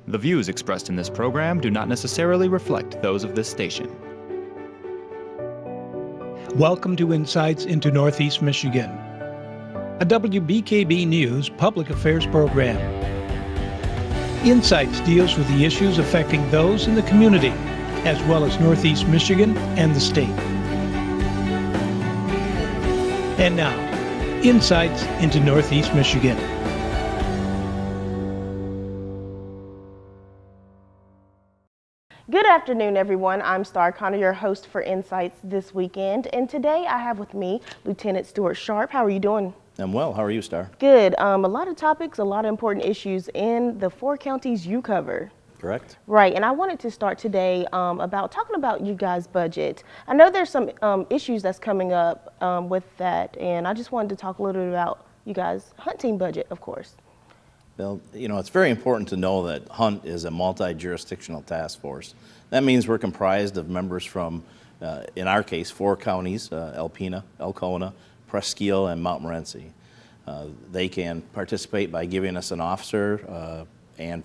The views expressed in this program do not necessarily reflect those of this station. Welcome to Insights into Northeast Michigan, a WBKB News public affairs program. Insights deals with the issues affecting those in the community, as well as Northeast Michigan and the state. And now, Insights into Northeast Michigan. Good afternoon, everyone. I'm Star Connor, your host for Insights this weekend. And today I have with me Lieutenant Stuart Sharp. How are you doing? I'm well. How are you, Star? Good. A lot of topics, a lot of important issues in the 4 counties you cover. Correct. Right. And I wanted to start today about talking about you guys' budget. I know there's some issues that's coming up with that. And I just wanted to talk a little bit about you guys' hunting budget, of course. Well, you know, it's very important to know that Hunt is a multi-jurisdictional task force. That means we're comprised of members from, in our case, 4 counties, Alpena, Alcona, Presque-Isle, and Montmorency. They can participate by giving us an officer and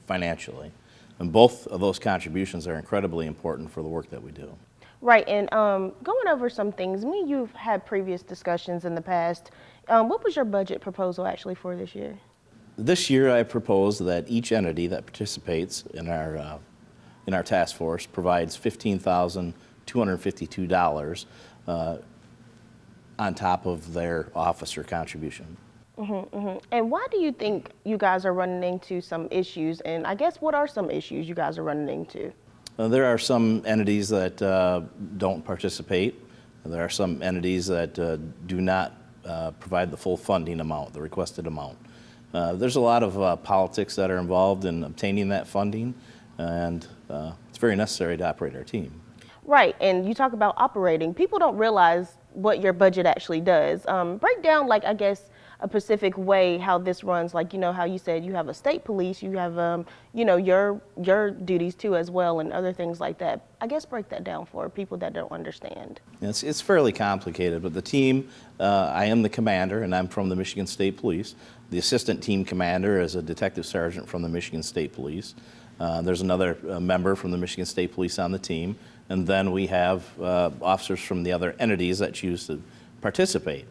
financially. And both of those contributions are incredibly important for the work that we do. Right, and going over some things, me and you've had previous discussions in the past. What was your budget proposal actually for this year? This year, I propose that each entity that participates in our task force provides $15,252 on top of their officer contribution. And why do you think you guys are running into some issues? And I guess what are some issues you guys are running into? There are some entities that don't participate. There are some entities that do not provide the full funding amount, the requested amount. There's a lot of politics that are involved in obtaining that funding, and it's very necessary to operate our team. Right, and you talk about operating. People don't realize what your budget actually does. Break down, like, I guess, a specific way how this runs, like, you know, how you said you have a state police, you have, you know, your duties too as well, and other things like that. I guess break that down for people that don't understand. It's fairly complicated, but the team, I am the commander, and I'm from the Michigan State Police. The assistant team commander is a detective sergeant from the Michigan State Police. There's another member from the Michigan State Police on the team, and then we have officers from the other entities that choose to participate.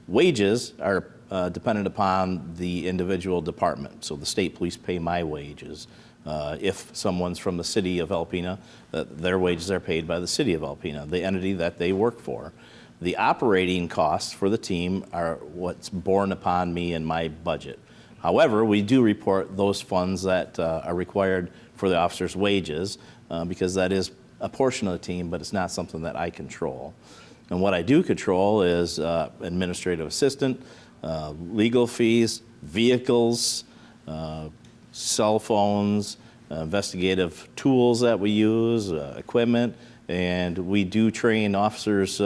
Wages are dependent upon the individual department. So the state police pay my wages. If someone's from the city of Alpena, their wages are paid by the city of Alpena, the entity that they work for. The operating costs for the team are what's borne upon me in my budget. However, we do report those funds that are required for the officers' wages because that is a portion of the team, but it's not something that I control. And what I do control is administrative assistant, legal fees, vehicles, cell phones, investigative tools that we use, equipment, and we do train officers.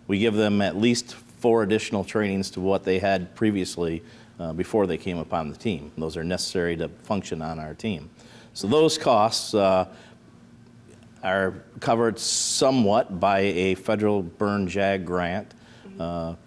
We give them at least 4 additional trainings to what they had previously before they came upon the team. Those are necessary to function on our team. So those costs are covered somewhat by a federal Burn JAG grant. The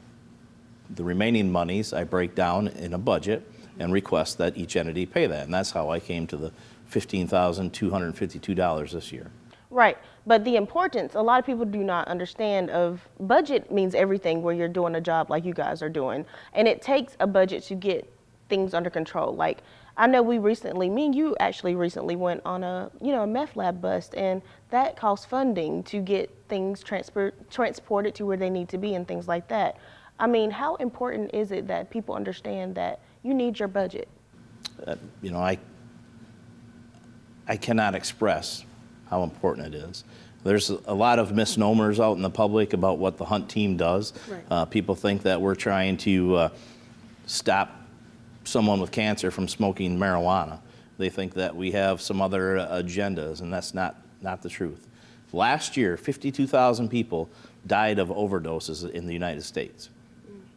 remaining monies I break down in a budget and request that each entity pay that. And that's how I came to the $15,252 this year. Right, but the importance, a lot of people do not understand of budget means everything when you're doing a job like you guys are doing. And it takes a budget to get things under control. Like, I know we recently, me and you actually recently went on a meth lab bust, and that costs funding to get things transported to where they need to be and things like that. I mean, how important is it that people understand that you need your budget? You know, I cannot express how important it is. There's a lot of misnomers out in the public about what the Hunt team does. Right. People think that we're trying to stop someone with cancer from smoking marijuana. They think that we have some other agendas, and that's not the truth. Last year, 52,000 people died of overdoses in the United States.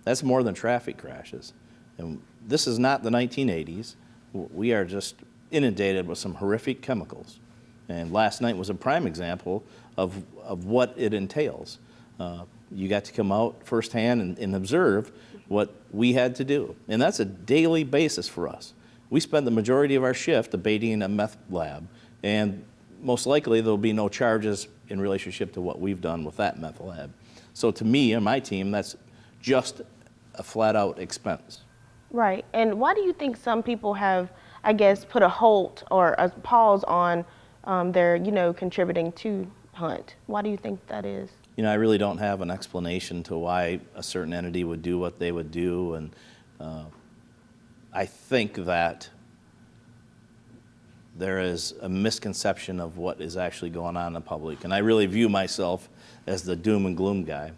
That's more than traffic crashes. And this is not the 1980s. We are just inundated with some horrific chemicals. And last night was a prime example of what it entails. You got to come out firsthand and observe what we had to do. And that's a daily basis for us. we spend the majority of our shift abating a meth lab, and most likely there'll be no charges in relationship to what we've done with that meth lab. So to me and my team, that's just a flat-out expense. Right. And why do you think some people have, I guess, put a halt or a pause on their, contributing to Hunt? Why do you think that is? I really don't have an explanation to why a certain entity would do what they would do, and I think that there is a misconception of what is actually going on in the public, and I really view myself as the doom and gloom guy.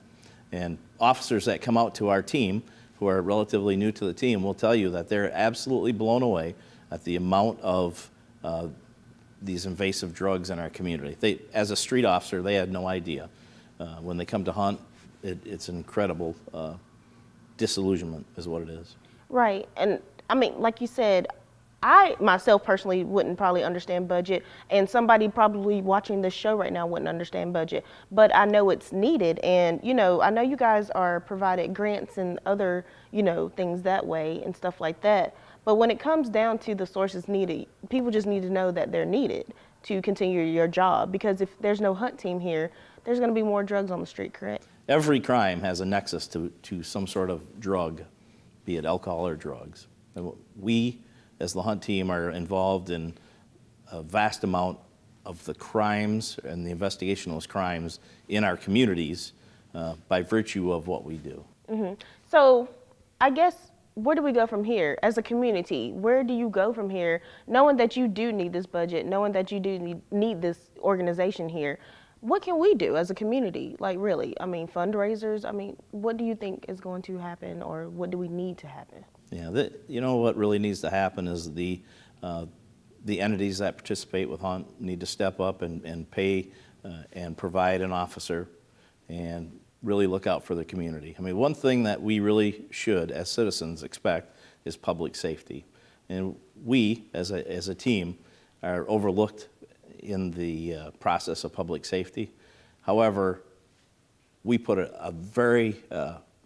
And officers that come out to our team, who are relatively new to the team, will tell you that they're absolutely blown away at the amount of these invasive drugs in our community. As a street officer, they had no idea. When they come to Hunt, it's an incredible disillusionment is what it is. Right. And I mean, like you said, I myself personally wouldn't probably understand budget, and somebody probably watching this show right now wouldn't understand budget, but I know it's needed. And I know you guys are provided grants and other things that way and stuff like that, but when it comes down to the sources needed, people just need to know that they're needed to continue your job, because if there's no Hunt team here, there's going to be more drugs on the street, correct? Every crime has a nexus to some sort of drug, be it alcohol or drugs. And we, as the Hunt team, are involved in a vast amount of the crimes and the investigation of those crimes in our communities by virtue of what we do. Mm-hmm. So I guess, where do we go from here as a community? Where do you go from here, knowing that you do need this budget, knowing that you do need this organization here? What can we do as a community? Like, really, I mean, fundraisers, I mean, what do you think is going to happen, or what do we need to happen? Yeah, what really needs to happen is the entities that participate with Hunt need to step up and pay and provide an officer and really look out for the community. I mean, one thing that we really should, as citizens, expect is public safety. And we, as a team, are overlooked in the process of public safety. However, we put a very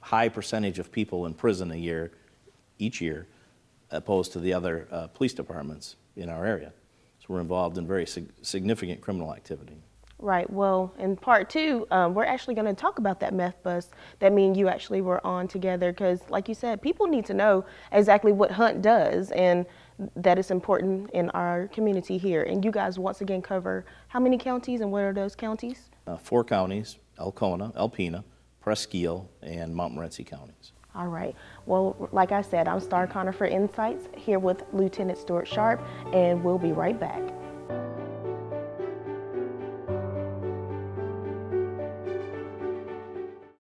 high percentage of people in prison each year, opposed to the other police departments in our area. So we're involved in very significant criminal activity. Right. Well, in part two, we're actually going to talk about that meth bust that me and you actually were on together, because like you said, people need to know exactly what Hunt does and that it's important in our community here. And you guys once again cover how many counties, and what are those counties? 4 counties: Alcona, Alpena, Presque Isle, and Montmorency counties. All right. Well, like I said, I'm Star Connor for Insights, here with Lieutenant Stuart Sharp, and we'll be right back.